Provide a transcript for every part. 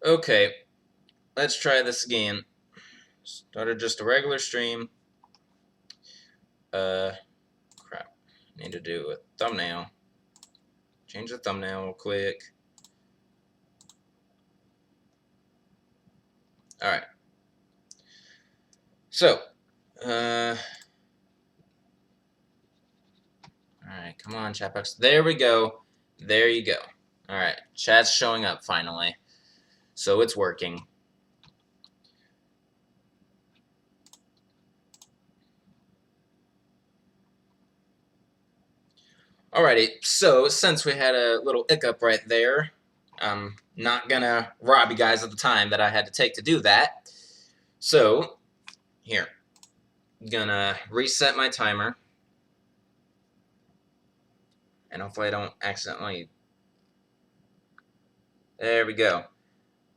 Okay, let's try this again. Started just a regular stream. Crap. Need to do a thumbnail. Change the thumbnail real quick. Alright. So, alright, come on, chat box. There we go. There you go. Alright, chat's showing up finally. So it's working. Alrighty, so since we had a little hiccup right there, I'm not gonna rob you guys of the time that I had to take to do that. So, here. Gonna reset my timer. And hopefully I don't accidentally... There we go.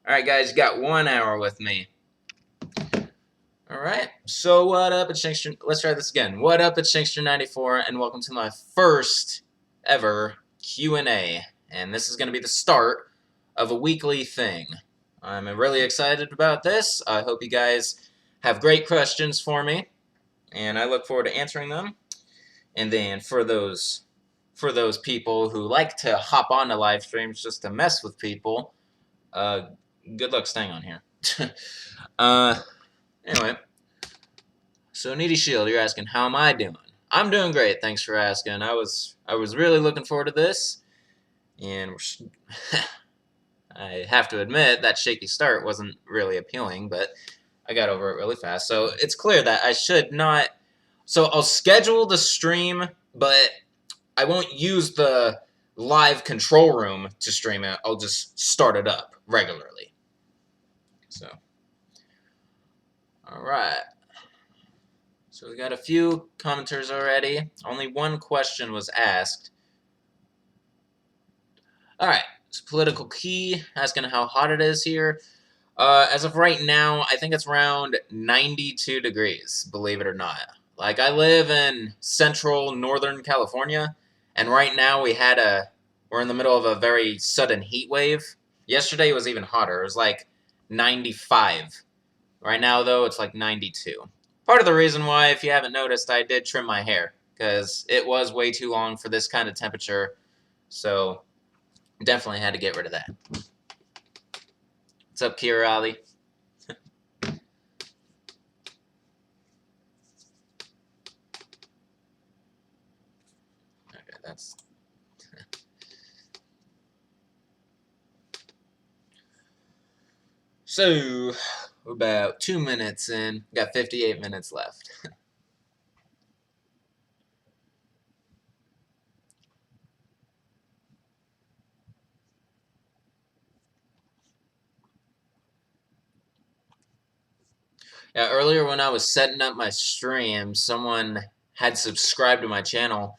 Alright guys, you got 1 hour with me. Alright, so what up, it's Shankster... Let's try this again. What up, it's Shankster94, and welcome to my first ever Q&A. And this is going to be the start of a weekly thing. I'm really excited about this. I hope you guys have great questions for me, and I look forward to answering them. And then for those people who like to hop onto live streams just to mess with people, good luck staying on here. Anyway, so Needy Shield, you're asking, how am I doing? I'm doing great, thanks for asking. I was really looking forward to this, and I have to admit that shaky start wasn't really appealing, but I got over it really fast. So it's clear that I should not... So I'll schedule the stream, but I won't use the live control room to stream it. I'll just start it up regularly. So, alright. So we got a few commenters already. Only one question was asked. Alright, so Political Key asking how hot it is here. As of right now, I think it's around 92 degrees, believe it or not. Like, I live in central northern California, and right now we're in the middle of a very sudden heat wave. Yesterday was even hotter. It was like 95. Right now, though, it's like 92. Part of the reason why, if you haven't noticed, I did trim my hair, because it was way too long for this kind of temperature, so definitely had to get rid of that. What's up, Kira Ali? Okay, that's... So, we're about 2 minutes in. Got 58 minutes left. Yeah, earlier when I was setting up my stream, someone had subscribed to my channel,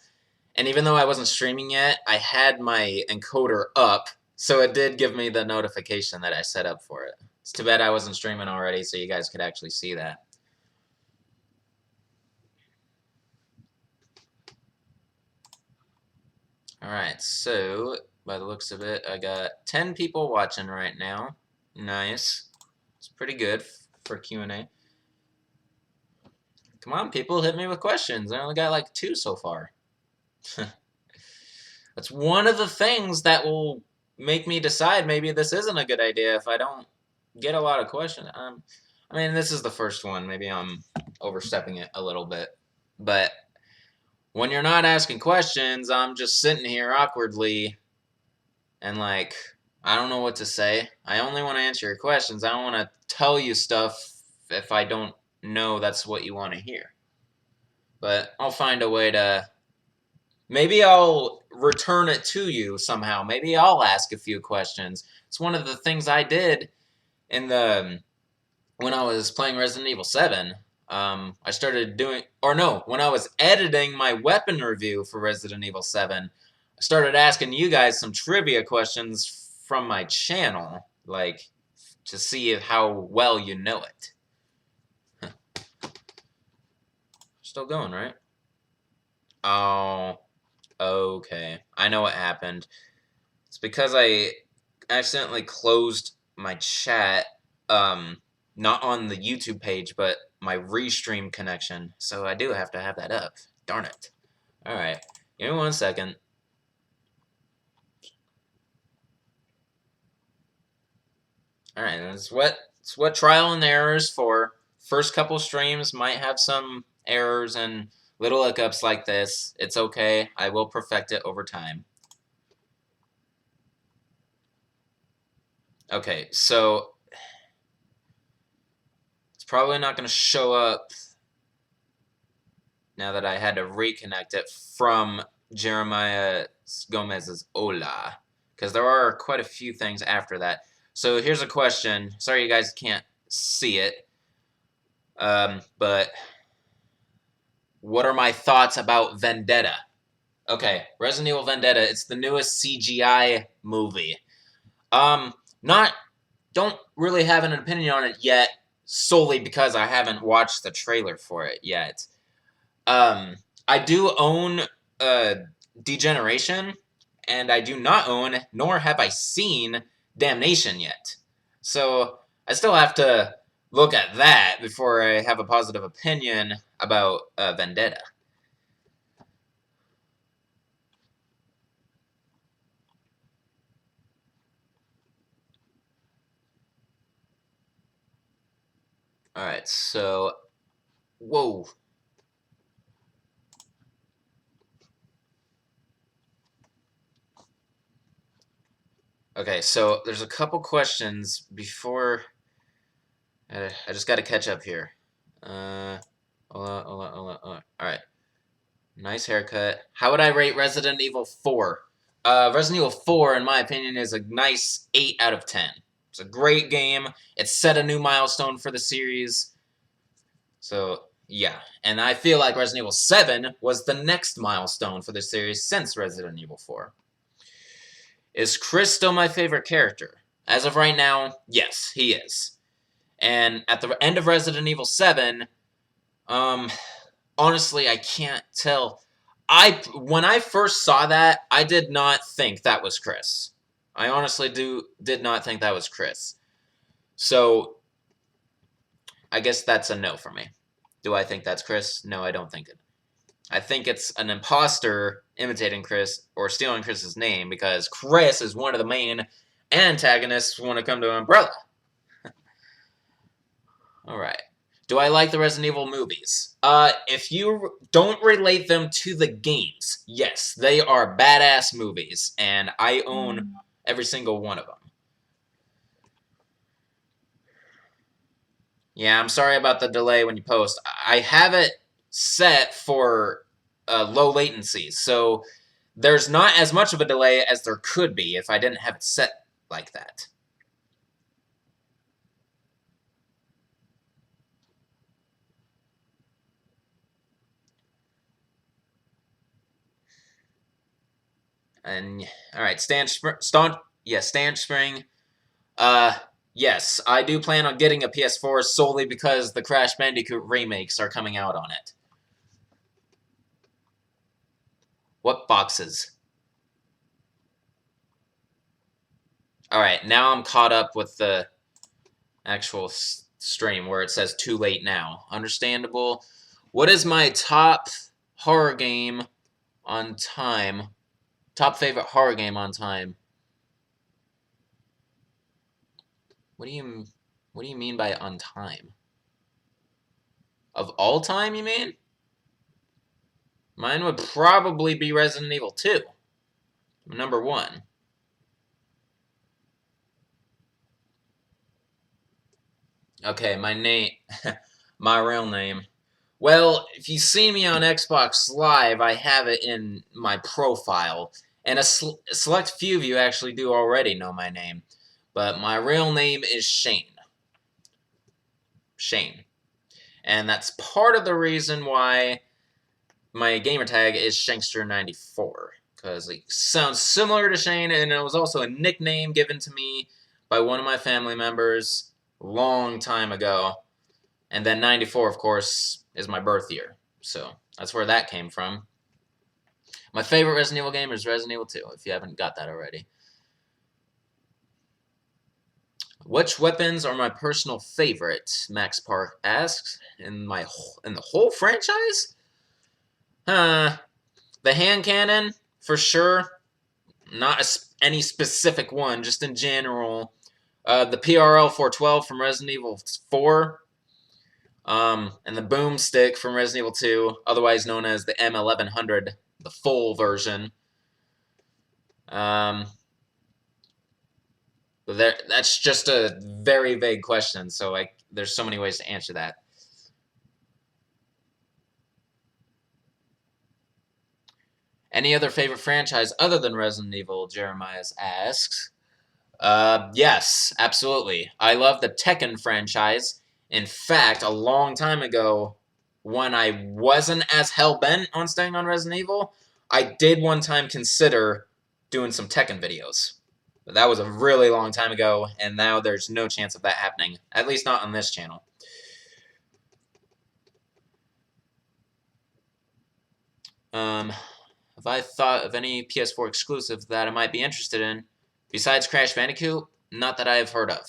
and even though I wasn't streaming yet, I had my encoder up, so it did give me the notification that I set up for it. It's too bad I wasn't streaming already, so you guys could actually see that. Alright, so, by the looks of it, I got 10 people watching right now. Nice. It's pretty good for Q&A. Come on, people, hit me with questions. I only got like 2 so far. That's one of the things that will make me decide maybe this isn't a good idea if I don't get a lot of questions. I mean, this is the first one. Maybe I'm overstepping it a little bit. But when you're not asking questions, I'm just sitting here awkwardly and like, I don't know what to say. I only want to answer your questions. I don't want to tell you stuff if I don't know that's what you want to hear. But I'll find a way to... Maybe I'll return it to you somehow. Maybe I'll ask a few questions. It's one of the things I did in when I was playing Resident Evil 7. I started doing... Or no, when I was editing my weapon review for Resident Evil 7, I started asking you guys some trivia questions from my channel, like, to see how well you know it. Still going, right? Oh, okay. I know what happened. It's because I accidentally closed my chat, not on the YouTube page, but my restream connection. So I do have to have that up. Darn it. Alright, give me 1 second. Alright, that's what trial and error is for. First couple streams might have some errors and little hiccups like this. It's okay. I will perfect it over time. Okay, so it's probably not going to show up now that I had to reconnect it from Jeremiah Gomez's Hola, because there are quite a few things after that. So here's a question. Sorry you guys can't see it, but what are my thoughts about Vendetta? Okay, Resident Evil Vendetta. It's the newest CGI movie. Not don't really have an opinion on it yet, solely because I haven't watched the trailer for it yet. I do own Degeneration, and I do not own, nor have I seen Damnation yet. So I still have to look at that before I have a positive opinion about Vendetta. Alright, so... Whoa. Okay, so there's a couple questions before... I just gotta catch up here. Hold on. Alright. Nice haircut. How would I rate Resident Evil 4? Resident Evil 4, in my opinion, is a nice 8 out of 10. It's a great game. It set a new milestone for the series. So, yeah. And I feel like Resident Evil 7 was the next milestone for the series since Resident Evil 4. Is Chris still my favorite character? As of right now, yes, he is. And at the end of Resident Evil 7, honestly, I can't tell. When I first saw that, I did not think that was Chris. I honestly did not think that was Chris. So, I guess that's a no for me. Do I think that's Chris? No, I don't think it. I think it's an imposter imitating Chris or stealing Chris's name because Chris is one of the main antagonists when it comes to Umbrella. Alright. Do I like the Resident Evil movies? If you don't relate them to the games, yes, they are badass movies, and I own every single one of them. Yeah, I'm sorry about the delay when you post. I have it set for low latency, so there's not as much of a delay as there could be if I didn't have it set like that. And alright, Stanch Spring. Yes, I do plan on getting a PS4 solely because the Crash Bandicoot remakes are coming out on it. What boxes? Alright, now I'm caught up with the actual stream where it says too late now. Understandable. What is my top horror game on time? Top favorite horror game on time? What do you mean by on time? Of all time, you mean? Mine would probably be Resident Evil 2. Number 1. Okay, my name, my real name. Well, if you've seen me on Xbox Live, I have it in my profile. And a select few of you actually do already know my name. But my real name is Shane. Shane. And that's part of the reason why my gamertag is Shankster94. Because it sounds similar to Shane, and it was also a nickname given to me by one of my family members a long time ago. And then 94, of course, is my birth year. So that's where that came from. My favorite Resident Evil game is Resident Evil 2, if you haven't got that already. Which weapons are my personal favorite? Max Park asks. In the whole franchise? The hand cannon for sure. Not any specific one, just in general. The PRL 412 from Resident Evil 4. And the boomstick from Resident Evil 2, otherwise known as the M1100, the full version. But that's just a very vague question, so there's so many ways to answer that. Any other favorite franchise other than Resident Evil? Jeremiah asks. Yes, absolutely. I love the Tekken franchise. In fact, a long time ago, when I wasn't as hell-bent on staying on Resident Evil, I did one time consider doing some Tekken videos. But that was a really long time ago, and now there's no chance of that happening. At least not on this channel. Have I thought of any PS4 exclusives that I might be interested in? Besides Crash Bandicoot, not that I have heard of.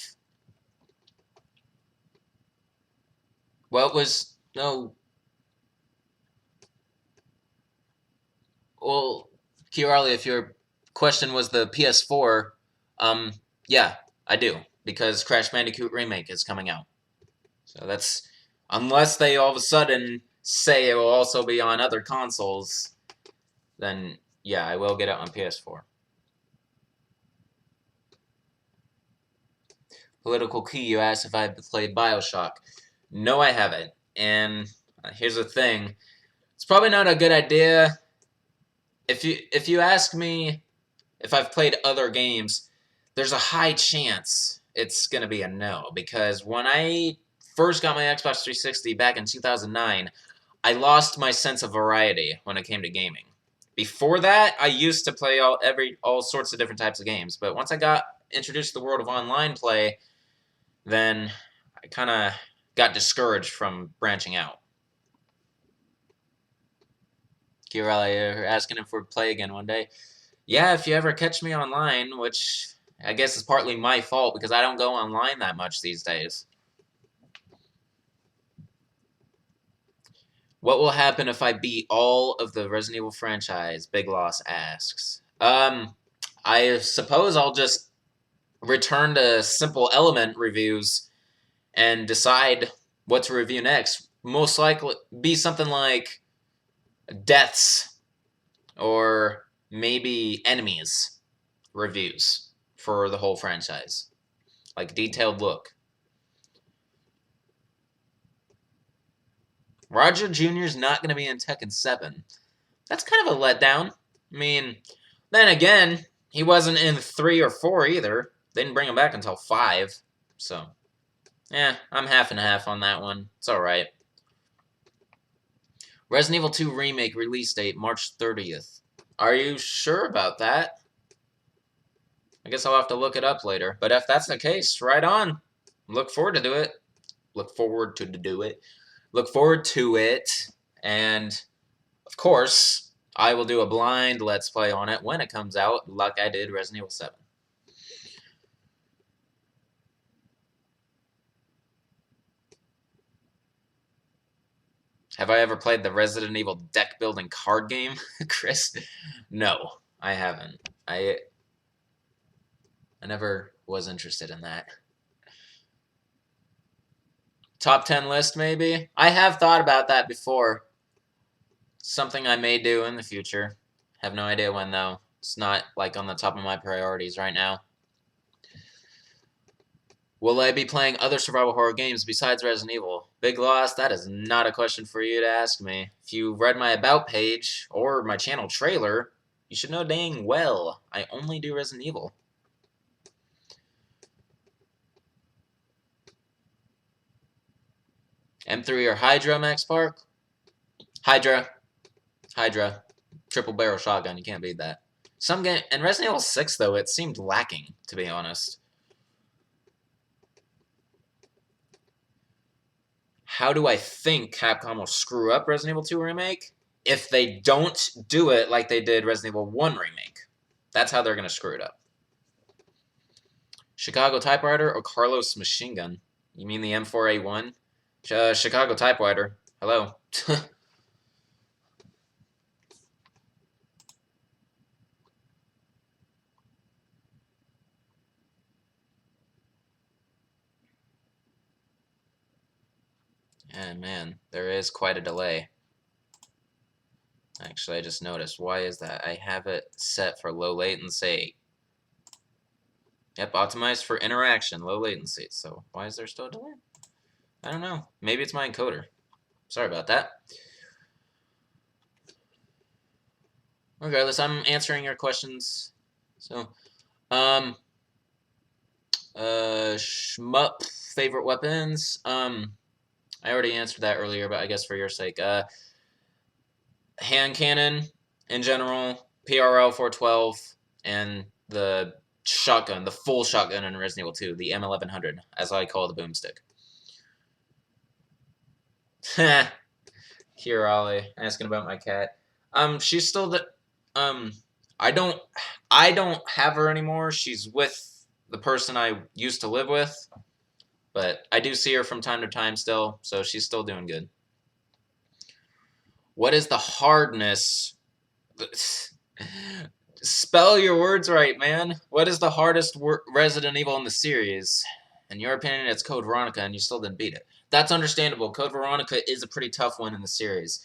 What was... No... Well, Kiarali, if your question was the PS4, yeah, I do. Because Crash Bandicoot Remake is coming out. So that's... Unless they all of a sudden say it will also be on other consoles, then yeah, I will get it on PS4. Political Key, you asked if I had played Bioshock. No, I haven't. And here's the thing. It's probably not a good idea. If you ask me if I've played other games, there's a high chance it's going to be a no. Because when I first got my Xbox 360 back in 2009, I lost my sense of variety when it came to gaming. Before that, I used to play all sorts of different types of games. But once I got introduced to the world of online play, then I kind of got discouraged from branching out. Kirali, you're asking if we'd play again one day. Yeah, if you ever catch me online, which I guess is partly my fault because I don't go online that much these days. What will happen if I beat all of the Resident Evil franchise? Big Loss asks. I suppose I'll just return to simple element reviews and decide what to review next. Most likely be something like deaths or maybe enemies reviews for the whole franchise. Like detailed look. Roger Jr.'s not going to be in Tekken 7. That's kind of a letdown. I mean, then again, he wasn't in 3 or 4 either. They didn't bring him back until 5. So, yeah, I'm half and half on that one. It's alright. Resident Evil 2 Remake release date, March 30th. Are you sure about that? I guess I'll have to look it up later. But if that's the case, right on. Look forward to do it. Look forward to do it. Look forward to it. And, of course, I will do a blind Let's Play on it when it comes out, like I did Resident Evil 7. Have I ever played the Resident Evil deck building card game, Chris? No, I haven't. I never was interested in that. Top 10 list, maybe? I have thought about that before. Something I may do in the future. Have no idea when, though. It's not, like, on the top of my priorities right now. Will I be playing other survival horror games besides Resident Evil? Big Loss, that is not a question for you to ask me. If you read my About page, or my channel trailer, you should know dang well I only do Resident Evil. M3 or Hydra, Max Park? Hydra. Hydra. Triple barrel shotgun, you can't beat that. Some game, and Resident Evil 6, though, it seemed lacking, to be honest. How do I think Capcom will screw up Resident Evil 2 Remake? If they don't do it like they did Resident Evil 1 Remake. That's how they're going to screw it up. Chicago typewriter or Carlos machine gun? You mean the M4A1? Chicago typewriter. Hello. And man, there is quite a delay. Actually, I just noticed. Why is that? I have it set for low latency. Yep, optimized for interaction, low latency. So why is there still a delay? I don't know. Maybe it's my encoder. Sorry about that. Regardless, I'm answering your questions. So, shmup favorite weapons. I already answered that earlier, but I guess for your sake, hand cannon in general, PRL 412, and the shotgun, the full shotgun in Resident Evil 2, the M1100, as I call the boomstick. Kirali asking about my cat. She's still the I don't have her anymore. She's with the person I used to live with, but I do see her from time to time still, so she's still doing good. What is the hardness? Spell your words right, man. What is the hardest Resident Evil in the series? In your opinion, it's Code Veronica, and you still didn't beat it. That's understandable. Code Veronica is a pretty tough one in the series.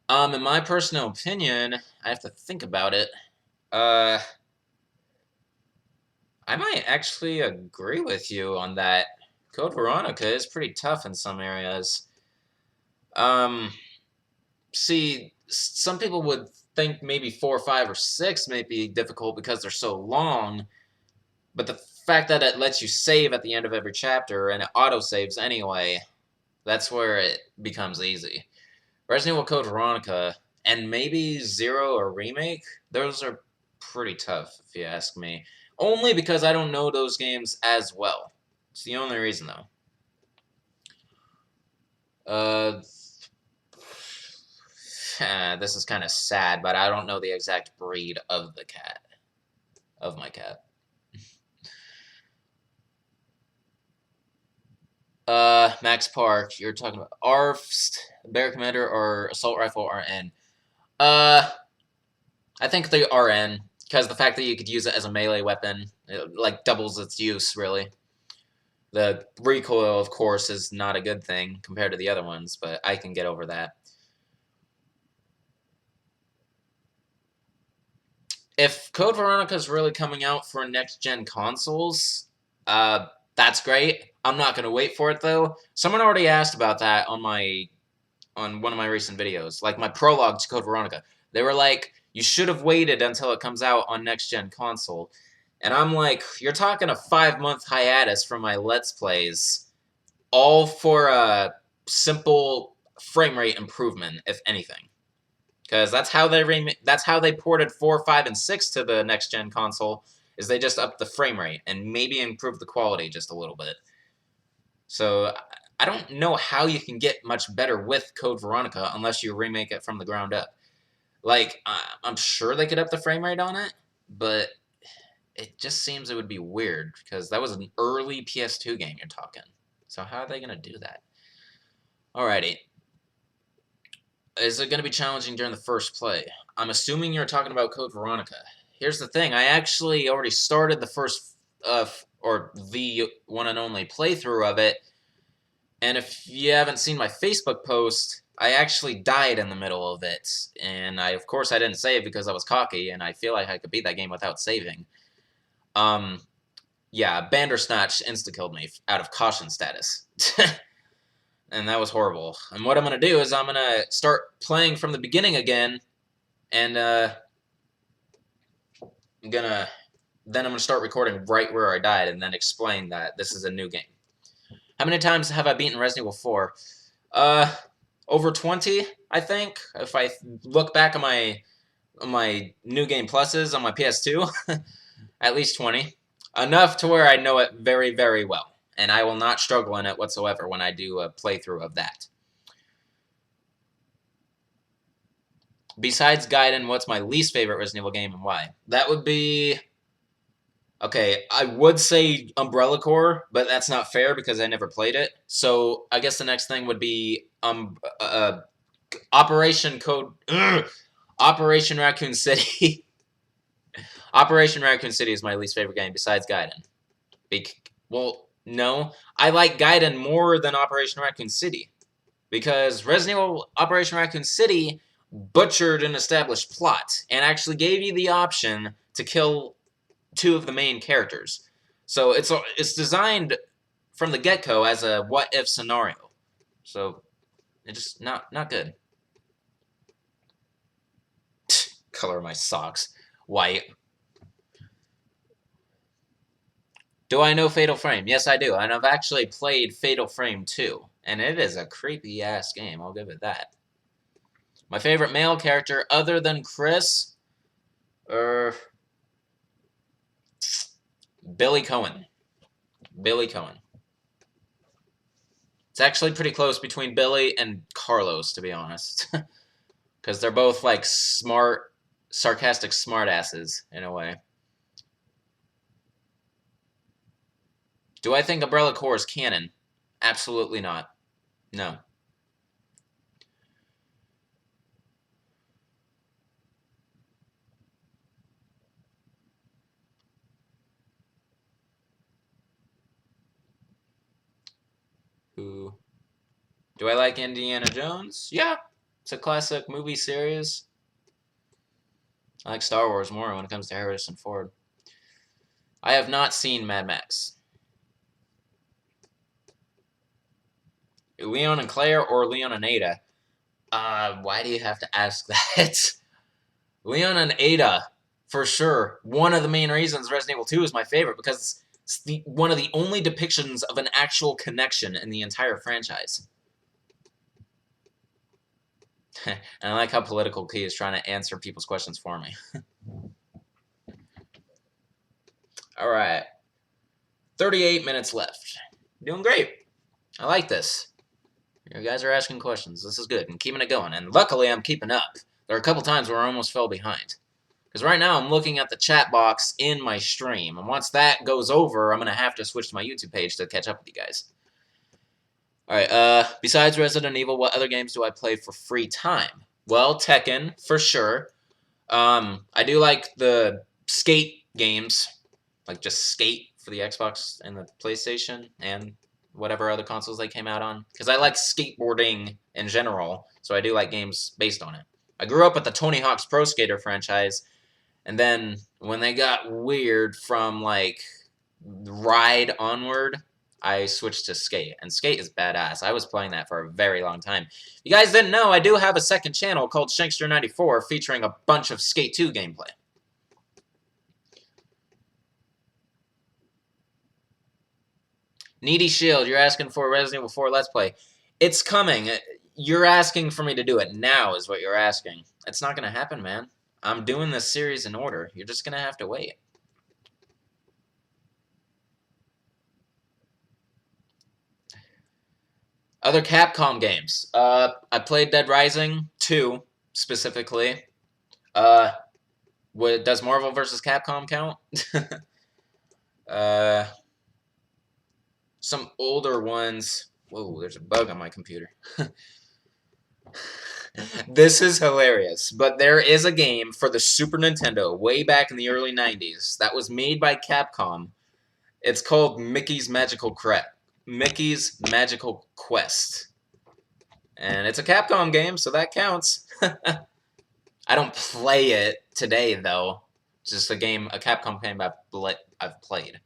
In my personal opinion, I have to think about it. I might actually agree with you on that. Code Veronica is pretty tough in some areas. See, some people would think maybe 4, 5, or 6 may be difficult because they're so long, but the fact that it lets you save at the end of every chapter and it auto-saves anyway, that's where it becomes easy. Resident Evil Code Veronica and maybe Zero or Remake, those are pretty tough if you ask me. Only because I don't know those games as well. It's the only reason though. This is kind of sad, but I don't know the exact breed of the cat. Of my cat. Max Park, you're talking about ARFST, Bear Commander, or Assault Rifle RN. I think the RN, because the fact that you could use it as a melee weapon, it, like, doubles its use, really. The recoil, of course, is not a good thing compared to the other ones, but I can get over that. If Code Veronica is really coming out for next-gen consoles, that's great. I'm not going to wait for it, though. Someone already asked about that on one of my recent videos, like my prologue to Code Veronica. They were like, you should have waited until it comes out on next-gen console. And I'm like, you're talking a 5-month hiatus from my Let's Plays, all for a simple frame rate improvement, if anything. Because that's how they ported 4, 5, and 6 to the next-gen console, is they just upped the frame rate and maybe improved the quality just a little bit. So I don't know how you can get much better with Code Veronica unless you remake it from the ground up. Like, I'm sure they could up the frame rate on it, but it just seems it would be weird because that was an early PS2 game you're talking. So how are they going to do that? Alrighty. Is it going to be challenging during the first play? I'm assuming you're talking about Code Veronica. Here's the thing. I actually already started the first, or the one and only playthrough of it. And if you haven't seen my Facebook post, I actually died in the middle of it. And of course, I didn't save because I was cocky, and I feel like I could beat that game without saving. Yeah, Bandersnatch insta-killed me out of caution status. And that was horrible. And what I'm going to do is I'm going to start playing from the beginning again, and then I'm going to start recording right where I died and then explain that this is a new game. How many times have I beaten Resident Evil 4? Over 20, I think. If I look back on my New Game Pluses on my PS2, at least 20. Enough to where I know it very, very well. And I will not struggle in it whatsoever when I do a playthrough of that. Besides Gaiden, what's my least favorite Resident Evil game and why? That would be Okay, I would say Umbrella Corps, but that's not fair because I never played it. So I guess the next thing would be Operation Code Operation Raccoon City. Operation Raccoon City is my least favorite game besides Gaiden. Well, no, I like Gaiden more than Operation Raccoon City because Resident Evil Operation Raccoon City butchered an established plot and actually gave you the option to kill two of the main characters. So it's designed from the get-go as a what-if scenario. So it's just not good. Color of my socks. White. Do I know Fatal Frame? Yes, I do. And I've actually played Fatal Frame 2. And it is a creepy-ass game. I'll give it that. My favorite male character other than Chris? Billy Cohen. Billy Cohen. It's actually pretty close between Billy and Carlos, to be honest. Because they're both, like, smart, sarcastic smartasses, in a way. Do I think Umbrella Corps is canon? Absolutely not. No. Who? Do I like Indiana Jones? Yeah. It's a classic movie series. I like Star Wars more when it comes to Harrison Ford. I have not seen Mad Max. Leon and Claire or Leon and Ada? Why do you have to ask that? Leon and Ada, for sure. One of the main reasons Resident Evil 2 is my favorite, because it's one of the only depictions of an actual connection in the entire franchise. And I like how Political Key is trying to answer people's questions for me. Alright. 38 minutes left. Doing great. I like this. You guys are asking questions. This is good. And keeping it going. And luckily, I'm keeping up. There are a couple times where I almost fell behind. Because right now, I'm looking at the chat box in my stream. And once that goes over, I'm going to have to switch to my YouTube page to catch up with you guys. Alright, besides Resident Evil, what other games do I play for free time? Well, Tekken, for sure. I do like the skate games. Like just Skate for the Xbox and the PlayStation and whatever other consoles they came out on. Because I like skateboarding in general, so I do like games based on it. I grew up with the Tony Hawk's Pro Skater franchise, and then when they got weird from, like, Ride onward, I switched to Skate. And Skate is badass. I was playing that for a very long time. If you guys didn't know, I do have a second channel called Shankster94 featuring a bunch of Skate 2 gameplay. Needy Shield, you're asking for Resident Evil 4 Let's Play. It's coming. You're asking for me to do it now is what you're asking. It's not going to happen, man. I'm doing this series in order. You're just going to have to wait. Other Capcom games. I played Dead Rising 2, specifically. Does Marvel vs. Capcom count? Some older ones. Whoa, there's a bug on my computer. This is hilarious, but there is a game for the Super Nintendo way back in the early 90s that was made by Capcom. It's called Mickey's Magical Quest. And it's a Capcom game, so that counts. I don't play it today, though. It's just a Capcom game I've played.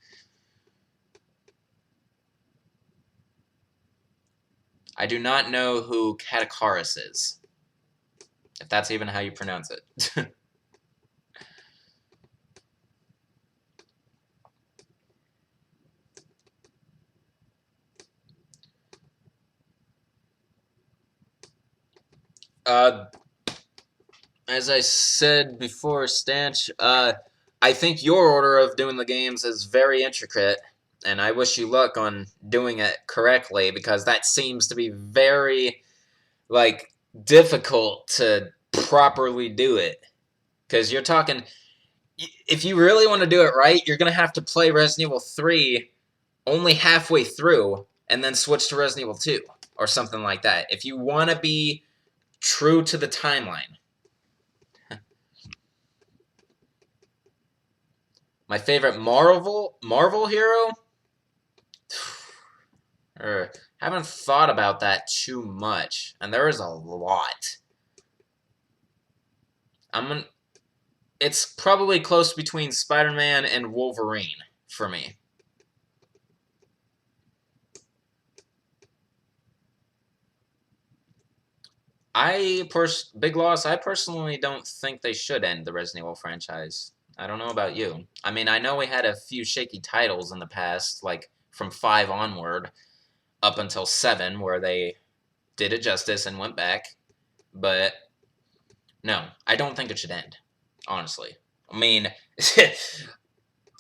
I do not know who Catakaris is. If that's even how you pronounce it. As I said before, Stanch, I think your order of doing the games is very intricate, and I wish you luck on doing it correctly, because that seems to be very, difficult to properly do it. Because you're talking, if you really want to do it right, you're gonna have to play Resident Evil 3 only halfway through and then switch to Resident Evil 2 or something like that. If you want to be true to the timeline. My favorite Marvel hero? Haven't thought about that too much, and there is a lot. It's probably close between Spider-Man and Wolverine for me. Big loss. I personally don't think they should end the Resident Evil franchise. I don't know about you. I mean, I know we had a few shaky titles in the past, like from 5 onward up until 7, where they did it justice and went back. But no, I don't think it should end, honestly. I mean,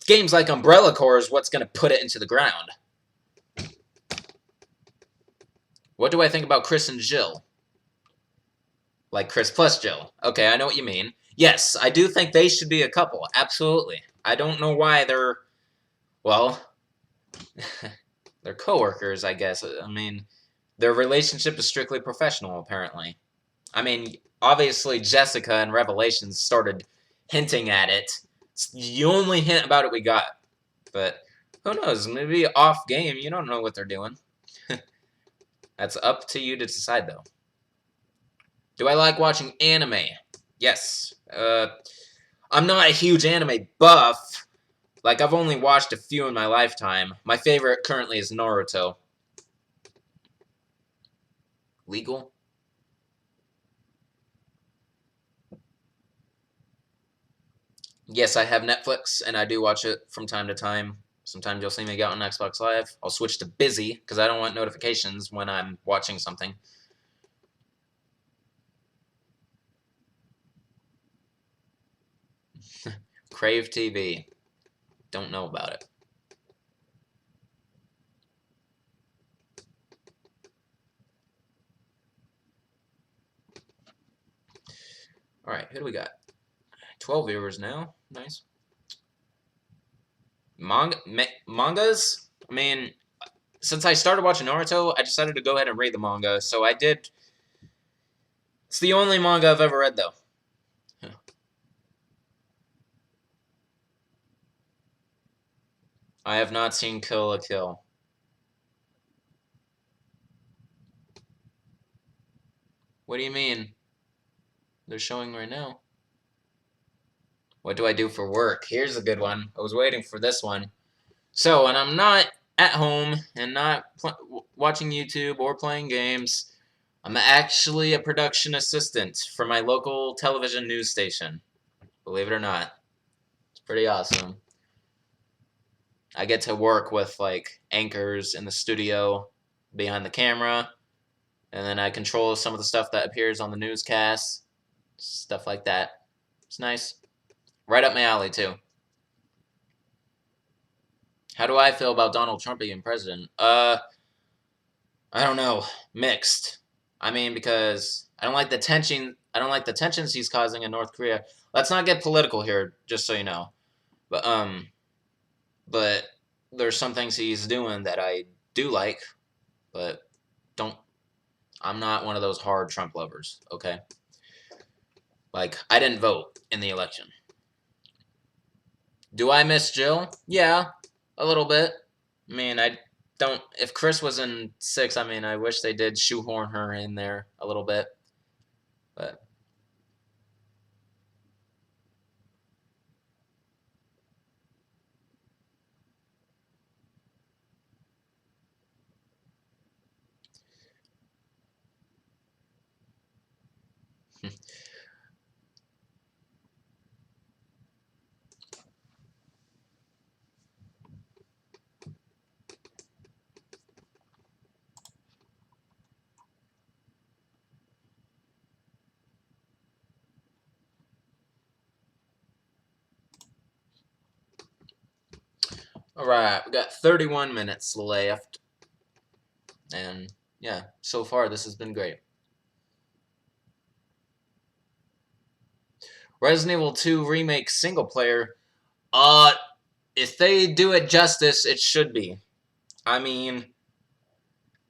games like Umbrella Corps is what's going to put it into the ground. What do I think about Chris and Jill? Like Chris plus Jill. Okay, I know what you mean. Yes, I do think they should be a couple. Absolutely. I don't know why they're, well, they're coworkers, I guess. I mean, their relationship is strictly professional, apparently. I mean, obviously Jessica in Revelations started hinting at it. It's the only hint about it we got. But who knows? Maybe off game. You don't know what they're doing. That's up to you to decide, though. Do I like watching anime? Yes. I'm not a huge anime buff. Like, I've only watched a few in my lifetime. My favorite currently is Naruto. Legal? Yes, I have Netflix, and I do watch it from time to time. Sometimes you'll see me get on Xbox Live. I'll switch to busy, because I don't want notifications when I'm watching something. Crave TV. Don't know about it. Alright, who do we got? 12 viewers now. Nice. Mangas? I mean, since I started watching Naruto, I decided to go ahead and read the manga. So I did. It's the only manga I've ever read, though. I have not seen Kill la Kill. What do you mean? They're showing right now. What do I do for work? Here's a good one. I was waiting for this one. So, when I'm not at home and not watching YouTube or playing games, I'm actually a production assistant for my local television news station. Believe it or not. It's pretty awesome. I get to work with, like, anchors in the studio behind the camera, and then I control some of the stuff that appears on the newscasts, stuff like that. It's nice. Right up my alley, too. How do I feel about Donald Trump being president? I don't know. Mixed. I mean, because I don't like the tension. I don't like the tensions he's causing in North Korea. Let's not get political here, just so you know. But there's some things he's doing that I do like, but don't. I'm not one of those hard Trump lovers. Okay. Like, I didn't vote in the election. Do I miss Jill? Yeah, a little bit. I mean, I don't. If Chris was in 6, I mean, I wish they did shoehorn her in there a little bit. But all right, we got 31 minutes left, and yeah, so far this has been great. Resident Evil 2 Remake single player. Uh, if they do it justice, it should be. I mean,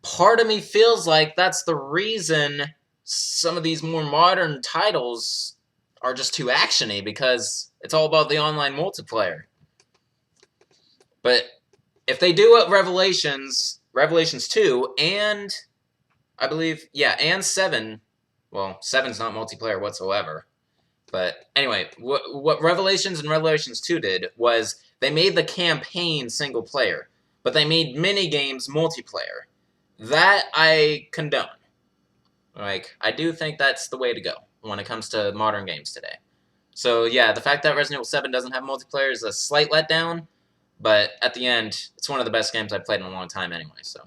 part of me feels like that's the reason some of these more modern titles are just too actiony, because it's all about the online multiplayer. But if they do it Revelations 2, and I believe, yeah, and 7, well, 7's not multiplayer whatsoever. But anyway, what Revelations and Revelations 2 did was they made the campaign single player, but they made mini games multiplayer. That I condone. Like, I do think that's the way to go when it comes to modern games today. So yeah, the fact that Resident Evil 7 doesn't have multiplayer is a slight letdown, but at the end, it's one of the best games I've played in a long time anyway, so.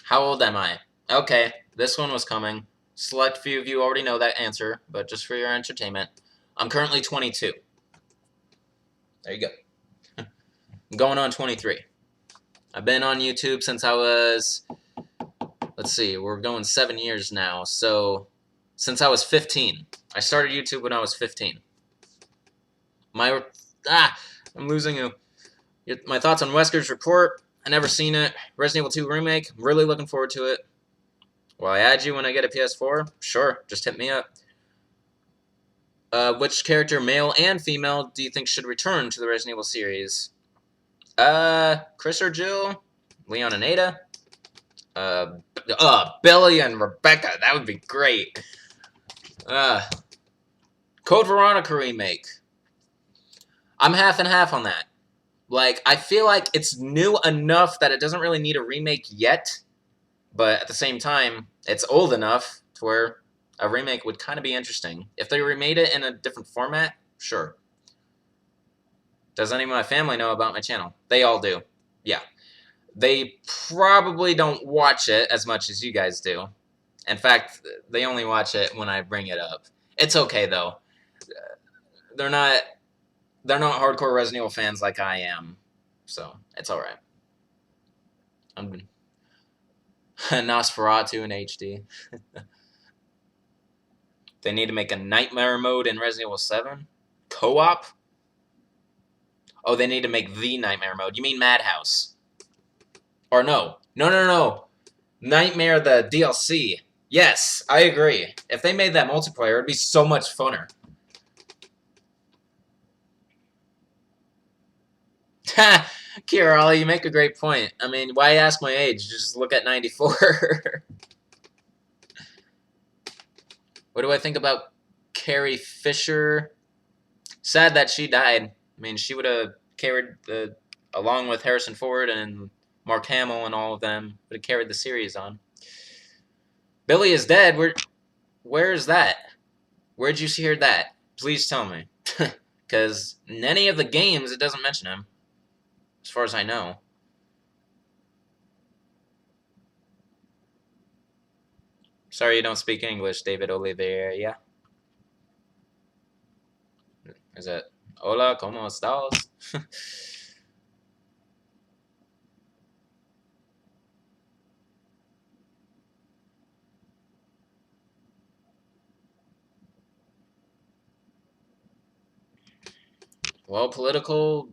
How old am I? Okay, this one was coming. Select few of you already know that answer, but just for your entertainment, I'm currently 22. There you go. I'm going on 23. I've been on YouTube since I was, let's see, we're going 7 years now, so since I was 15. I started YouTube when I was 15. I'm losing you. My thoughts on Wesker's report. I never seen it. Resident Evil 2 Remake. I'm really looking forward to it. Will I add you when I get a PS4? Sure, just hit me up. Which character, male and female, do you think should return to the Resident Evil series? Chris or Jill? Leon and Ada? Billy and Rebecca. That would be great. Code Veronica remake. I'm half and half on that. Like, I feel like it's new enough that it doesn't really need a remake yet, but at the same time, it's old enough to where a remake would kind of be interesting. If they remade it in a different format, sure. Does any of my family know about my channel? They all do. Yeah. They probably don't watch it as much as you guys do. In fact, they only watch it when I bring it up. It's okay, though. They're not hardcore Resident Evil fans like I am, so it's all right. I'm Nosferatu in HD. They need to make a nightmare mode in Resident Evil 7? Co-op? Oh, they need to make the nightmare mode. You mean Madhouse? Or no. No. Nightmare, the DLC. Yes, I agree. If they made that multiplayer, it'd be so much funner. Ha! Kira, you make a great point. I mean, why ask my age? Just look at 94. What do I think about Carrie Fisher? Sad that she died. I mean, she would have carried along with Harrison Ford and Mark Hamill and all of them, would have carried the series on. Billy is dead. Where is that? Where'd you hear that? Please tell me. Because in any of the games, it doesn't mention him. As far as I know. Sorry you don't speak English, David Oliveira. Is it Hola, ¿cómo estás? Well, political,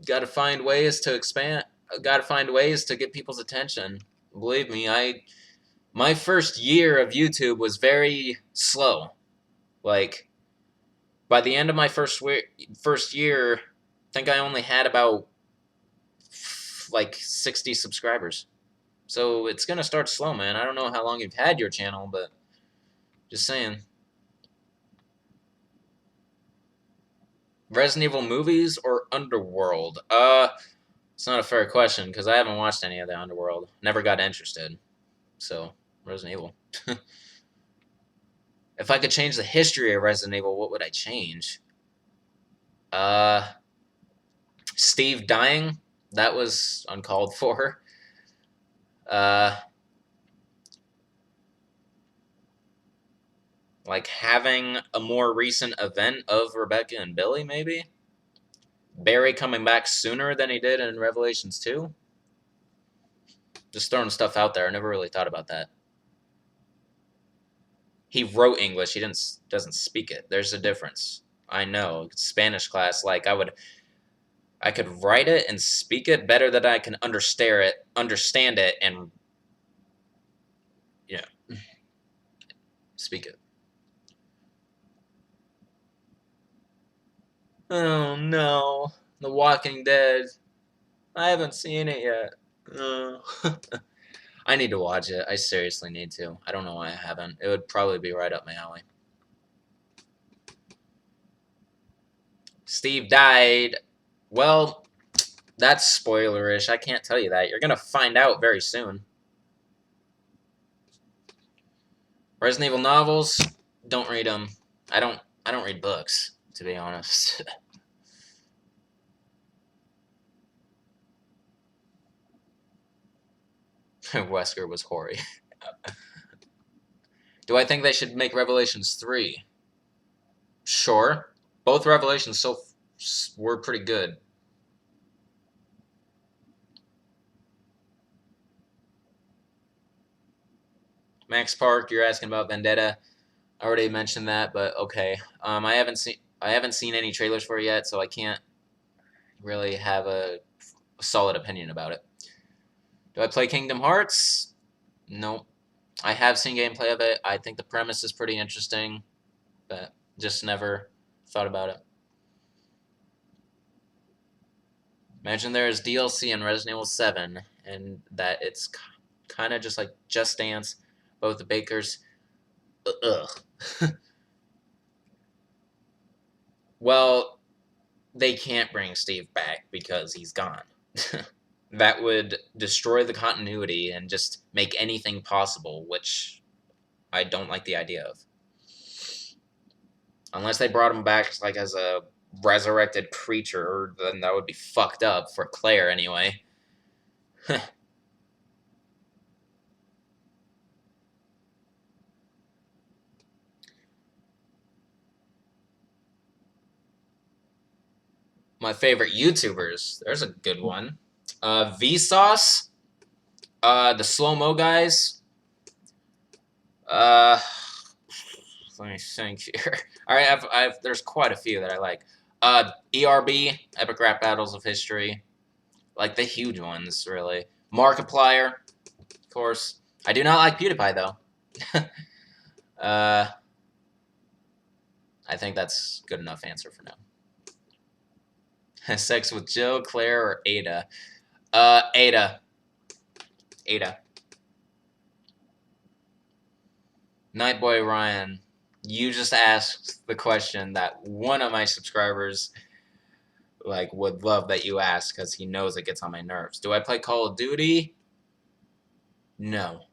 gotta find ways to expand, gotta find ways to get people's attention. Believe me, my first year of YouTube was very slow. Like, by the end of my first year, I think I only had about, like, 60 subscribers. So it's gonna start slow, man. I don't know how long you've had your channel, but just saying. Resident Evil movies or Underworld? It's not a fair question, because I haven't watched any of the Underworld. Never got interested. So, Resident Evil. If I could change the history of Resident Evil, what would I change? Steve dying. That was uncalled for. Like having a more recent event of Rebecca and Billy, maybe? Barry coming back sooner than he did in Revelations 2? Just throwing stuff out there. I never really thought about that. He wrote English. He doesn't speak it. There's a difference. I know. Spanish class, like I could write it and speak it better than I can understand it, and yeah, speak it. Oh no, The Walking Dead. I haven't seen it yet. I need to watch it. I seriously need to. I don't know why I haven't. It would probably be right up my alley. Steve died. Well, that's spoilerish. I can't tell you that. You're gonna find out very soon. Resident Evil novels, don't read them. I don't read books, to be honest. Wesker was hoary. Do I think they should make Revelations 3? Sure. Both Revelations were pretty good. Max Park, you're asking about Vendetta. I already mentioned that, but okay. I haven't seen any trailers for it yet, so I can't really have a solid opinion about it. Do I play Kingdom Hearts? No. I have seen gameplay of it. I think the premise is pretty interesting, but just never thought about it. Imagine there is DLC in Resident Evil 7, and that it's kind of just like Just Dance, both the Bakers. Ugh. Well, they can't bring Steve back because he's gone. That would destroy the continuity and just make anything possible, which I don't like the idea of. Unless they brought him back like as a resurrected creature, then that would be fucked up for Claire anyway. My favorite YouTubers. There's a good one. Vsauce. The slow-mo guys. Let me think here. All right, there's quite a few that I like. ERB, Epic Rap Battles of History. Like the huge ones, really. Markiplier, of course. I do not like PewDiePie, though. I think that's good enough answer for now. Sex with Joe, Claire, or Ada? Ada. Ada. Nightboy Ryan, you just asked the question that one of my subscribers would love that you ask because he knows it gets on my nerves. Do I play Call of Duty? No.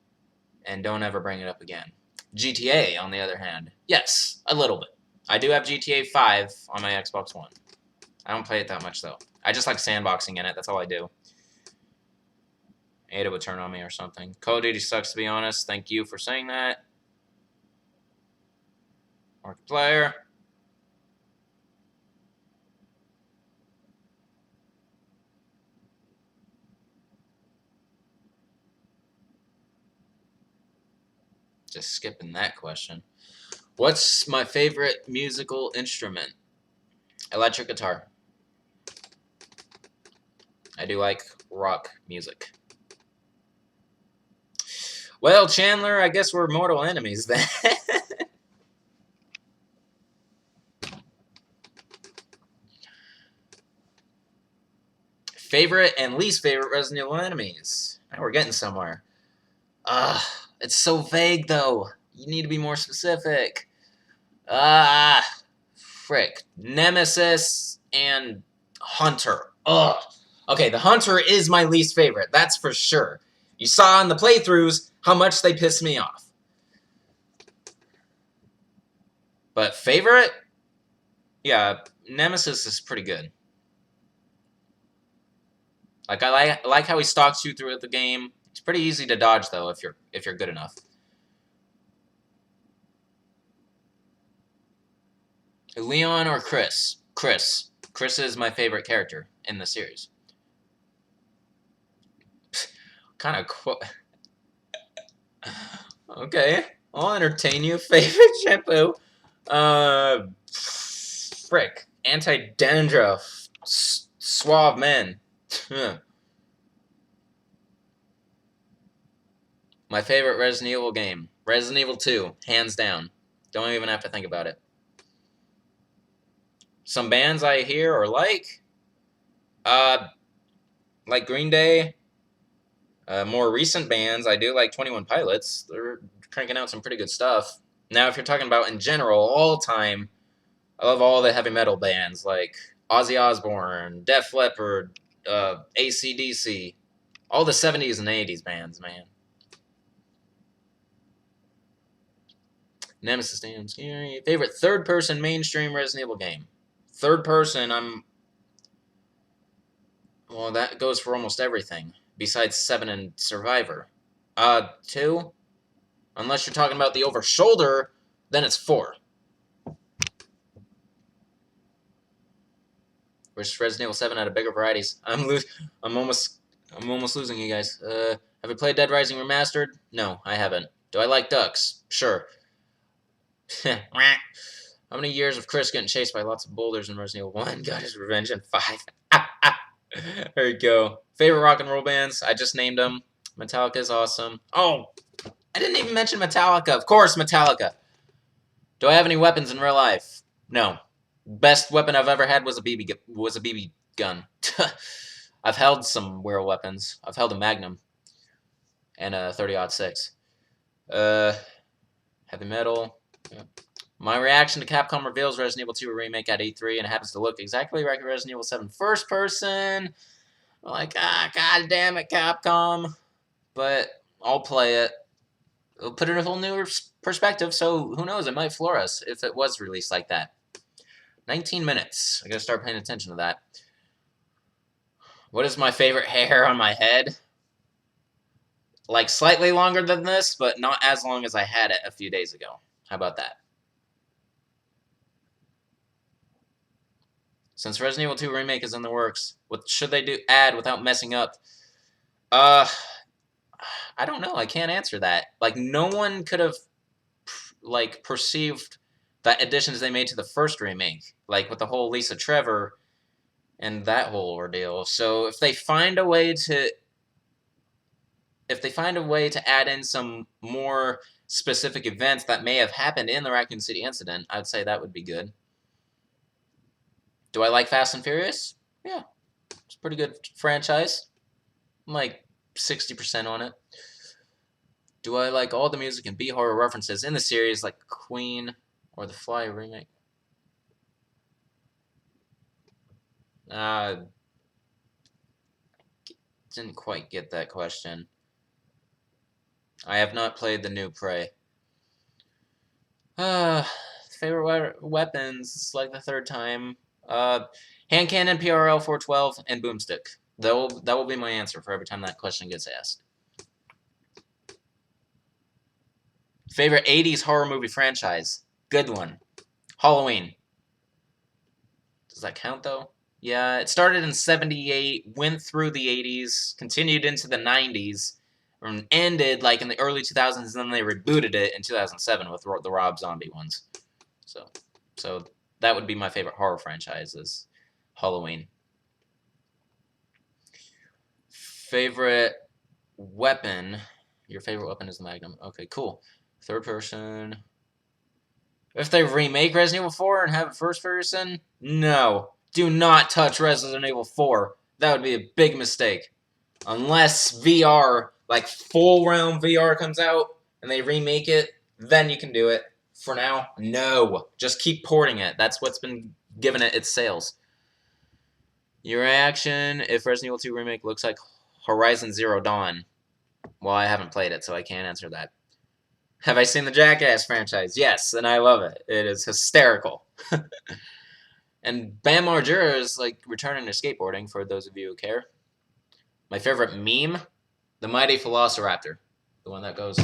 And don't ever bring it up again. GTA, on the other hand, yes, a little bit. I do have GTA 5 on my Xbox One. I don't play it that much, though. I just like sandboxing in it. That's all I do. Ada would turn on me or something. Call of Duty sucks, to be honest. Thank you for saying that. Markiplier. Just skipping that question. What's my favorite musical instrument? Electric guitar. I do like rock music. Well, Chandler, I guess we're mortal enemies then. Favorite and least favorite Resident Evil enemies. Now we're getting somewhere. It's so vague though. You need to be more specific. Frick. Nemesis and Hunter. Ugh. Okay, the Hunter is my least favorite. That's for sure. You saw in the playthroughs how much they pissed me off. But favorite? Yeah, Nemesis is pretty good. Like I like how he stalks you throughout the game. It's pretty easy to dodge though if you're good enough. Leon or Chris? Chris. Chris is my favorite character in the series. Kind of Okay. I'll entertain you. Favorite shampoo? Frick. Anti-dandruff. Suave men. My favorite Resident Evil game. Resident Evil 2. Hands down. Don't even have to think about it. Some bands I hear or uh, like Green Day. More recent bands, I do like 21 Pilots. They're cranking out some pretty good stuff. Now, if you're talking about in general, all time, I love all the heavy metal bands like Ozzy Osbourne, Def Leppard, AC/DC, all the 70s and 80s bands, man. Nemesis, damn scary. Favorite third-person mainstream Resident Evil game? Third person, well, that goes for almost everything, besides 7 and Survivor. 2? Unless you're talking about the over-shoulder, then it's 4. Wish Resident Evil 7 had a bigger varieties. I'm almost losing you guys. Have you played Dead Rising Remastered? No, I haven't. Do I like ducks? Sure. How many years of Chris getting chased by lots of boulders in Resident Evil 1? Got his revenge in 5. There you go. Favorite rock and roll bands? I just named them. Metallica is awesome. Oh, I didn't even mention Metallica. Of course, Metallica. Do I have any weapons in real life? No. Best weapon I've ever had was a BB gun. I've held some weird weapons. I've held a Magnum and a 30-06. Heavy metal. Yeah. My reaction to Capcom reveals Resident Evil 2 remake at E3, and it happens to look exactly like Resident Evil 7 first person. I'm like, god damn it, Capcom. But I'll play it. It'll put it in a whole new perspective, so who knows, it might floor us if it was released like that. 19 minutes. I gotta start paying attention to that. What is my favorite hair on my head? Like, slightly longer than this, but not as long as I had it a few days ago. How about that? Since Resident Evil 2 Remake is in the works, what should they add without messing up? I don't know. I can't answer that. Like, no one could have, like, perceived the additions they made to the first remake. Like, with the whole Lisa Trevor and that whole ordeal. So if they find a way to add in some more specific events that may have happened in the Raccoon City incident, I'd say that would be good. Do I like Fast and Furious? Yeah. It's a pretty good franchise. I'm like 60% on it. Do I like all the music and B-horror references in the series like Queen or the Fly remake? Didn't quite get that question. I have not played the new Prey. Favorite weapons, it's like the third time. Hand cannon, PRL 412, and boomstick. That will be my answer for every time that question gets asked. Favorite 80s horror movie franchise? Good one. Halloween. Does that count, though? Yeah, it started in 78, went through the 80s, continued into the 90s, and ended like in the early 2000s, and then they rebooted it in 2007 with the Rob Zombie ones. So that would be my favorite horror franchise is Halloween. Favorite weapon? Your favorite weapon is the Magnum. Okay, cool. Third person. If they remake Resident Evil 4 and have it first person, no. Do not touch Resident Evil 4. That would be a big mistake. Unless VR, like full round VR comes out and they remake it, then you can do it. For now, no. Just keep porting it. That's what's been giving it its sales. Your reaction if Resident Evil 2 Remake looks like Horizon Zero Dawn? Well, I haven't played it, so I can't answer that. Have I seen the Jackass franchise? Yes, and I love it. It is hysterical. And Bam Margera is like returning to skateboarding for those of you who care. My favorite meme? The Mighty Velociraptor. The one that goes...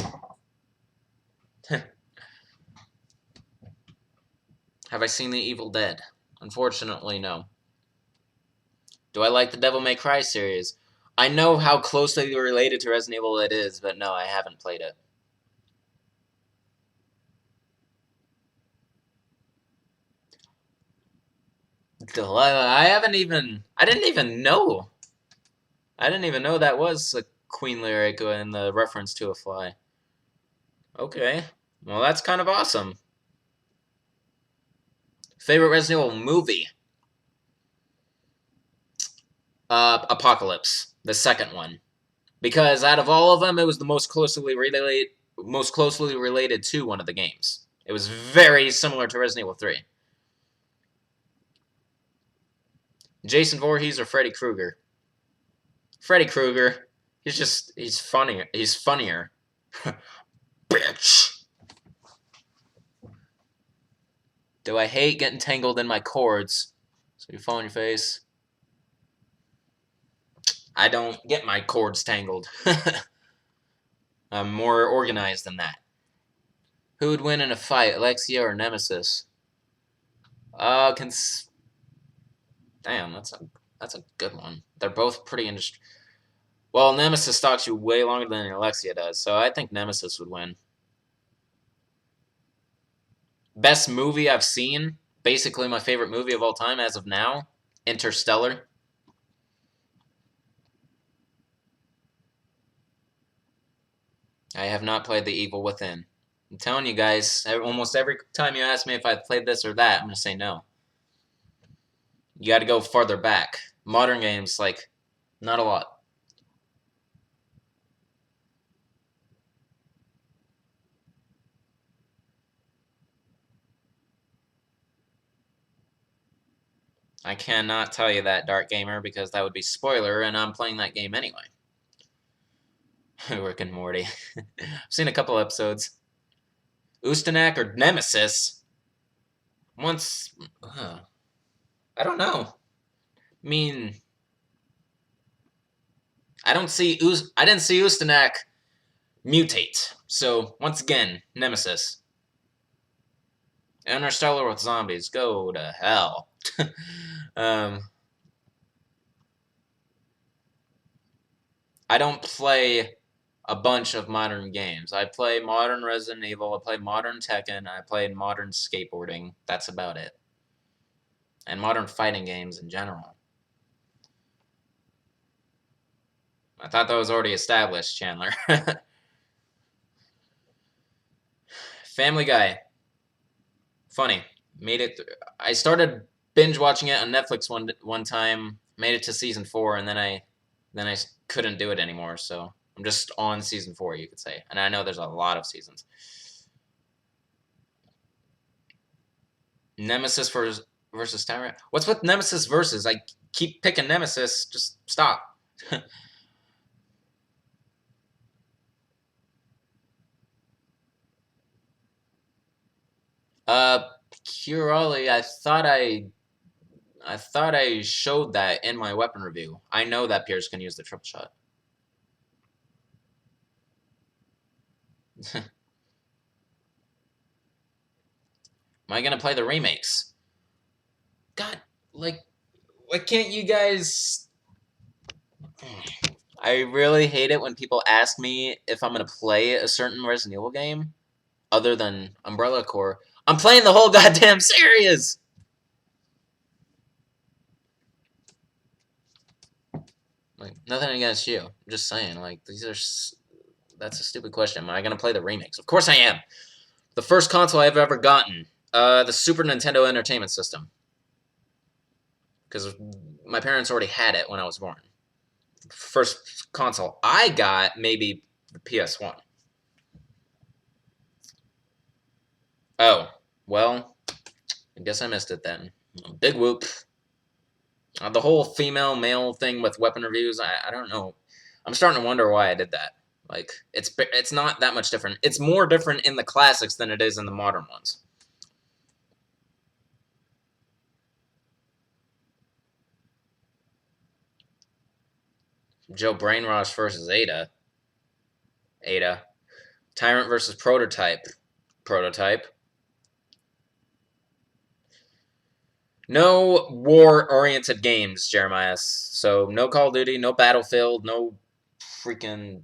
Have I seen The Evil Dead? Unfortunately, no. Do I like the Devil May Cry series? I know how closely related to Resident Evil it is, but no, I haven't played it. Delilah, I didn't even know. I didn't even know that was a Queen lyric in the reference to a fly. Okay. Well, that's kind of awesome. Favorite Resident Evil movie? Apocalypse, the second one. Because out of all of them, it was the most closely related to one of the games. It was very similar to Resident Evil 3. Jason Voorhees or Freddy Krueger? Freddy Krueger. He's funnier. He's funnier. Bitch. Do I hate getting tangled in my cords? So you fall on your face. I don't get my cords tangled. I'm more organized than that. Who would win in a fight, Alexia or Nemesis? Damn, that's a good one. They're both pretty interesting. Well, Nemesis stalks you way longer than Alexia does, so I think Nemesis would win. Best movie I've seen, basically my favorite movie of all time as of now, Interstellar. I have not played The Evil Within. I'm telling you guys, almost every time you ask me if I've played this or that, I'm going to say no. You got to go farther back. Modern games, like, not a lot. I cannot tell you that, Dark Gamer, because that would be spoiler, and I'm playing that game anyway. Rick and Morty. I've seen a couple episodes. Ustanak or Nemesis? Once... I don't know. I mean... I didn't see Ustanak mutate. So, once again, Nemesis. Interstellar with zombies. Go to hell. I don't play a bunch of modern games. I play modern Resident Evil, I play modern Tekken, I play modern skateboarding. That's about it. And modern fighting games in general. I thought that was already established, Chandler. Family Guy. Funny. Made it. I started binge watching it on Netflix one time. Made it to season 4, and then I couldn't do it anymore. So I'm just on season 4, you could say. And I know there's a lot of seasons. Nemesis versus Tyrant. What's with Nemesis versus? I keep picking Nemesis. Just stop. Curali, I thought I showed that in my weapon review. I know that Pierce can use the triple shot. Am I gonna play the remakes? God, like, why can't you guys... I really hate it when people ask me if I'm gonna play a certain Resident Evil game other than Umbrella Corps. I'm playing the whole goddamn series! Like, nothing against you. I'm just saying, like, that's a stupid question. Am I gonna play the remakes? Of course I am! The first console I've ever gotten, the Super Nintendo Entertainment System. Because my parents already had it when I was born. First console I got, maybe the PS1. Oh, well, I guess I missed it then. Big whoop. The whole female-male thing with weapon reviews, I don't know. I'm starting to wonder why I did that. Like, it's not that much different. It's more different in the classics than it is in the modern ones. Joe Brainwash versus Ada. Ada. Tyrant versus Prototype. Prototype. No war-oriented games, Jeremiah. So no Call of Duty, no Battlefield, no freaking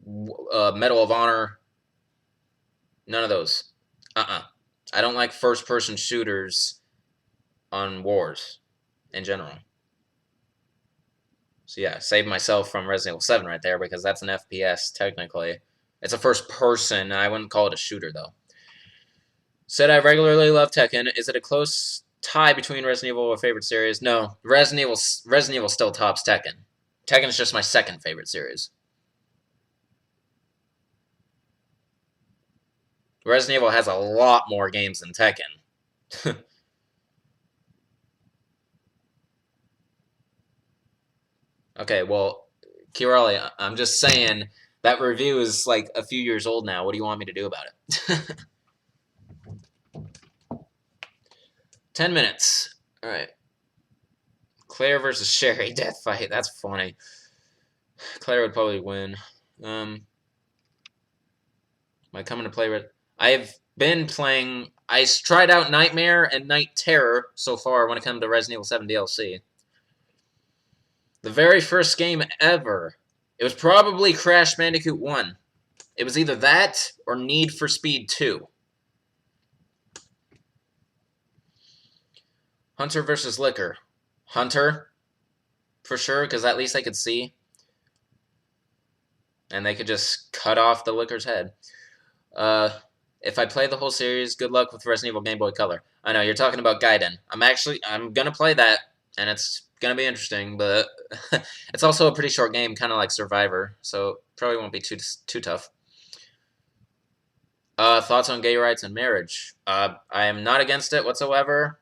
Medal of Honor. None of those. I don't like first-person shooters on wars. in general. So yeah, saved myself from Resident Evil 7 right there because that's an FPS technically. It's a first person. I wouldn't call it a shooter though. Said I regularly love Tekken. Is it a close tie between Resident Evil or favorite series? No, Resident Evil still tops Tekken. Tekken is just my second favorite series. Resident Evil has a lot more games than Tekken. Okay, well, Kirali, I'm just saying that review is like a few years old now. What do you want me to do about it? 10 minutes. All right. Claire versus Sherry death fight. That's funny. Claire would probably win. Am I coming to play with? I've been playing. I tried out Nightmare and Night Terror so far when it comes to Resident Evil 7 DLC. The very first game ever. It was probably Crash Bandicoot 1. It was either that or Need for Speed 2. Hunter versus Liquor. Hunter, for sure, because at least they could see. And they could just cut off the Liquor's head. If I play the whole series, good luck with Resident Evil Game Boy Color. I know, you're talking about Gaiden. I'm going to play that, and it's going to be interesting, but it's also a pretty short game, kind of like Survivor, so probably won't be too tough. Thoughts on gay rights and marriage? I am not against it whatsoever.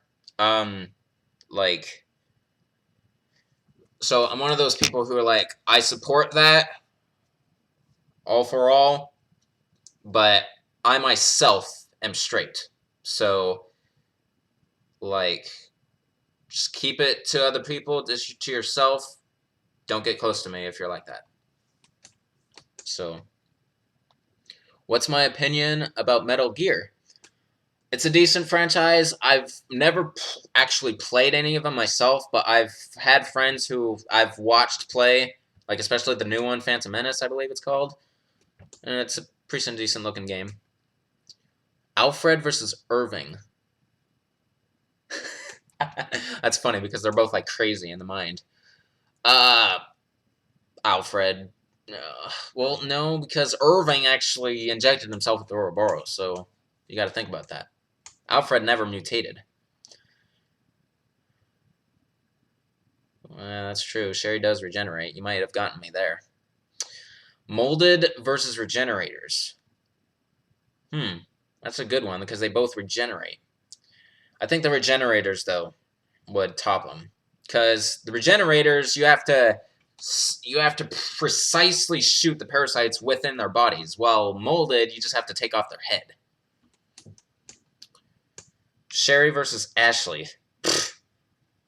So I'm one of those people who are like, I support that, all for all, but I myself am straight. So, like, just keep it to other people, just to yourself. Don't get close to me if you're like that. So, what's my opinion about Metal Gear? It's a decent franchise. I've never actually played any of them myself, but I've had friends who I've watched play, like especially the new one, Phantom Menace, I believe it's called. And it's a pretty decent looking game. Alfred versus Irving. That's funny because they're both like crazy in the mind. Alfred. Well, no, because Irving actually injected himself with the Ouroboros, so you got to think about that. Alfred never mutated. That's true. Sherry does regenerate. You might have gotten me there. Molded versus regenerators. That's a good one because they both regenerate. I think the regenerators, though, would top them. Because the regenerators, you have to precisely shoot the parasites within their bodies, while molded, you just have to take off their head. Sherry versus Ashley.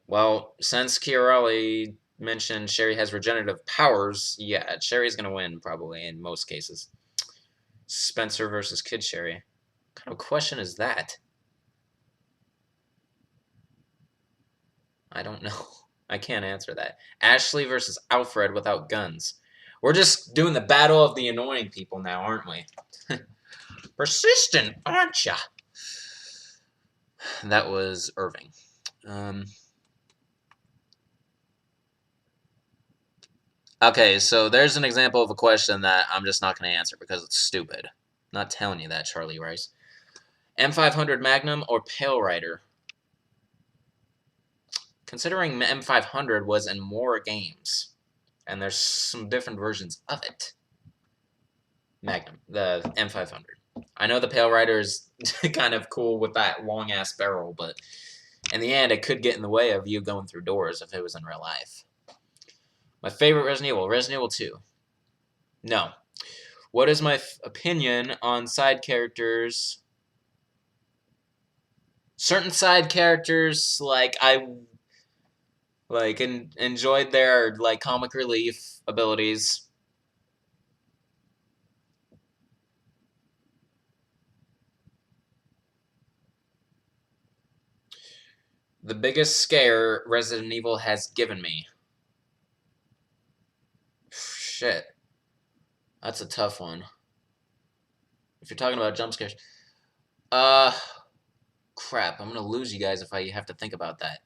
Well, since Chiarelli mentioned Sherry has regenerative powers, yeah, Sherry's going to win, probably, in most cases. Spencer versus Kid Sherry. What kind of question is that? I don't know. I can't answer that. Ashley versus Alfred without guns. We're just doing the battle of the annoying people now, aren't we? Persistent, aren't ya? That was Irving. Okay, so there's an example of a question that I'm just not going to answer because it's stupid. I'm not telling you that, Charlie Rice. M500 Magnum or Pale Rider? Considering M500 was in more games, and there's some different versions of it. Magnum, the M500. I know the Pale Rider is kind of cool with that long-ass barrel, but in the end, it could get in the way of you going through doors if it was in real life. My favorite Resident Evil 2. No. What is my opinion on side characters? Certain side characters, like, I enjoyed their comic relief abilities. The biggest scare Resident Evil has given me. Shit. That's a tough one. If you're talking about jump scares. Crap. I'm gonna lose you guys if I have to think about that.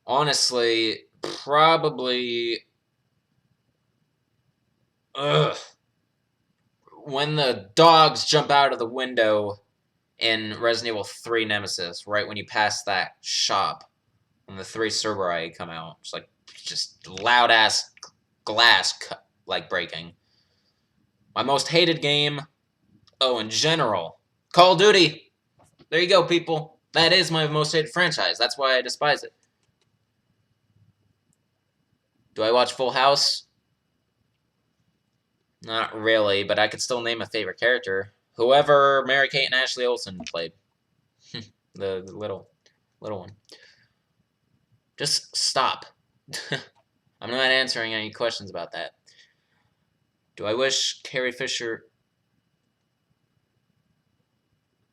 Honestly, probably... Ugh. When the dogs jump out of the window in Resident Evil 3 Nemesis, right when you pass that shop, and the three Cerberus come out. It's like, just loud-ass glass, like, breaking. My most hated game, in general, Call of Duty. There you go, people. That is my most hated franchise. That's why I despise it. Do I watch Full House? Not really, but I could still name a favorite character. Whoever Mary-Kate and Ashley Olsen played. the little one. Just stop. I'm not answering any questions about that. Do I wish Carrie Fisher...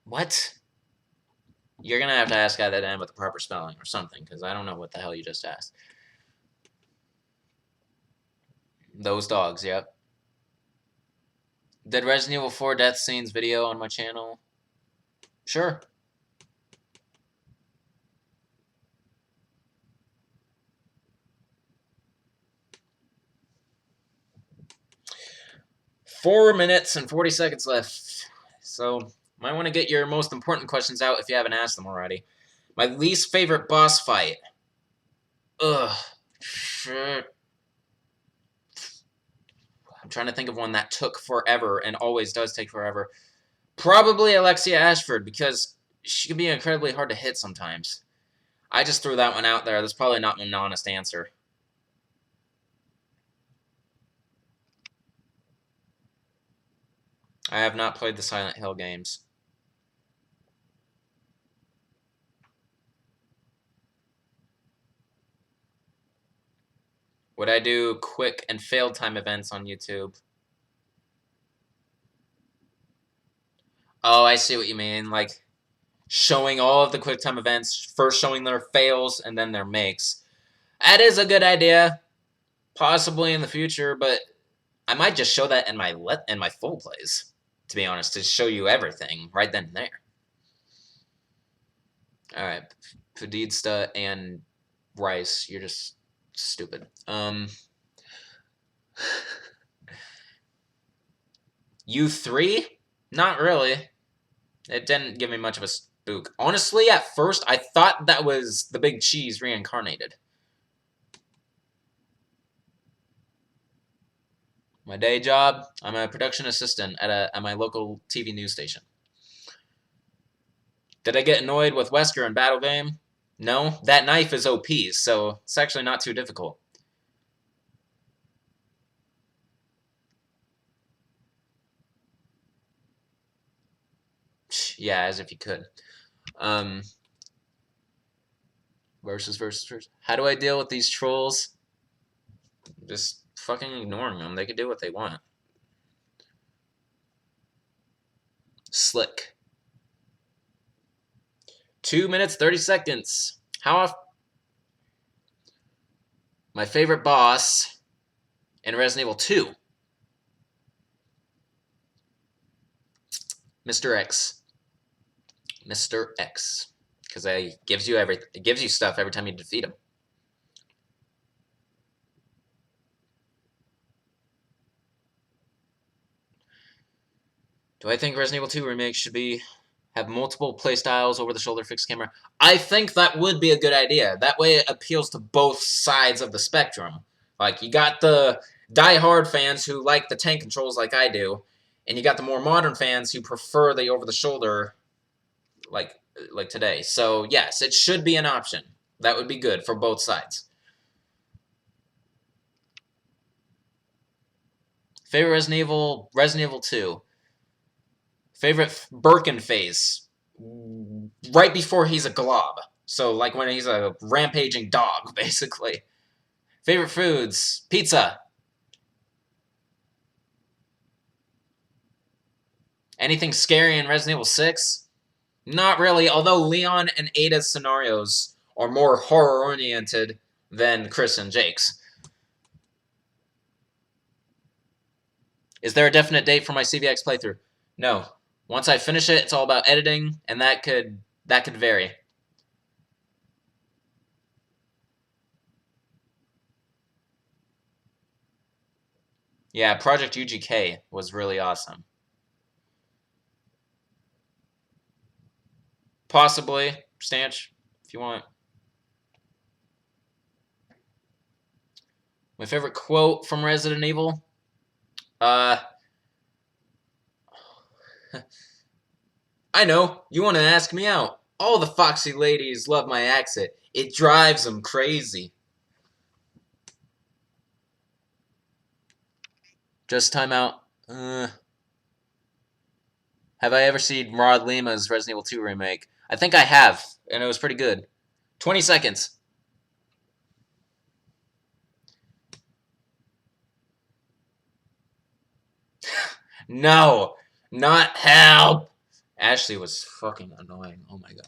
What? You're going to have to ask that end with the proper spelling or something, because I don't know what the hell you just asked. Those dogs, yep. Did Resident Evil 4 death scenes video on my channel? Sure. Four minutes and 40 seconds left. So, might want to get your most important questions out if you haven't asked them already. My least favorite boss fight. Ugh. Shit. I'm trying to think of one that took forever and always does take forever. Probably Alexia Ashford, because she can be incredibly hard to hit sometimes. I just threw that one out there. That's probably not an honest answer. I have not played the Silent Hill games. Would I do quick and failed time events on YouTube? Oh, I see what you mean. Like, showing all of the quick time events, first showing their fails and then their makes. That is a good idea. Possibly in the future, but I might just show that in my full plays, to be honest, to show you everything right then and there. Alright. Fadidsta and Rice, you're just stupid. U3? Not really. It didn't give me much of a spook. Honestly, at first, I thought that was the Big Cheese reincarnated. My day job, I'm a production assistant at my local TV news station. Did I get annoyed with Wesker in Battle Game? No, that knife is OP, so it's actually not too difficult. Yeah, as if you could. Versus. How do I deal with these trolls? Just fucking ignoring them. They can do what they want. Slick. 2 minutes, 30 seconds. How often... My favorite boss in Resident Evil 2. Mr. X. Mr. X. Because it gives you stuff every time you defeat him. Do I think Resident Evil 2 Remake should have multiple playstyles, over-the-shoulder fixed camera? I think that would be a good idea. That way it appeals to both sides of the spectrum. Like, you got the die-hard fans who like the tank controls like I do, and you got the more modern fans who prefer the over-the-shoulder like today. So, yes, it should be an option. That would be good for both sides. Favorite Resident Evil 2. Favorite Birkin phase. Right before he's a glob. So, like when he's a rampaging dog, basically. Favorite foods. Pizza. Anything scary in Resident Evil 6? Not really, although Leon and Ada's scenarios are more horror-oriented than Chris and Jake's. Is there a definite date for my CVX playthrough? No. Once I finish it, it's all about editing, and that could vary. Yeah, Project UGK was really awesome. Possibly, Stanch, if you want. My favorite quote from Resident Evil? Uh, I know, you want to ask me out. All the foxy ladies love my accent. It drives them crazy. Just time out. Have I ever seen Rod Lima's Resident Evil 2 remake? I think I have, and it was pretty good. 20 seconds. No, not help. Ashley was fucking annoying. Oh my god.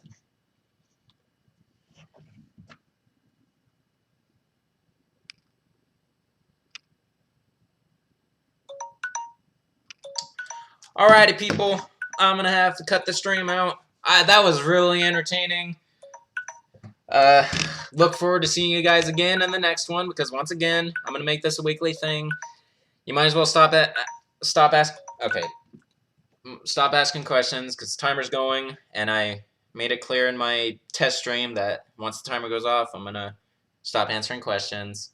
Alrighty, people. I'm gonna have to cut the stream out. That was really entertaining. Uh, look forward to seeing you guys again in the next one because once again, I'm gonna make this a weekly thing. You might as well stop asking. Okay, stop asking questions because the timer's going, and I made it clear in my test stream that once the timer goes off, I'm gonna stop answering questions.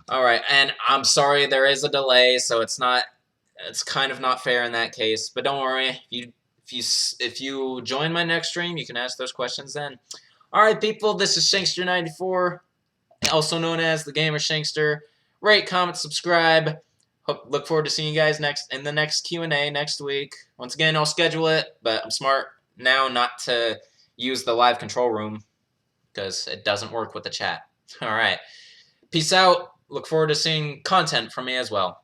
All right, and I'm sorry there is a delay, so it's kind of not fair in that case. But don't worry, if you join my next stream, you can ask those questions then. All right, people, this is Shankster94, also known as the Gamer Shankster. Rate, comment, subscribe. Look forward to seeing you guys in the next Q&A next week. Once again, I'll schedule it, but I'm smart now not to use the live control room because it doesn't work with the chat. All right. Peace out. Look forward to seeing content from me as well.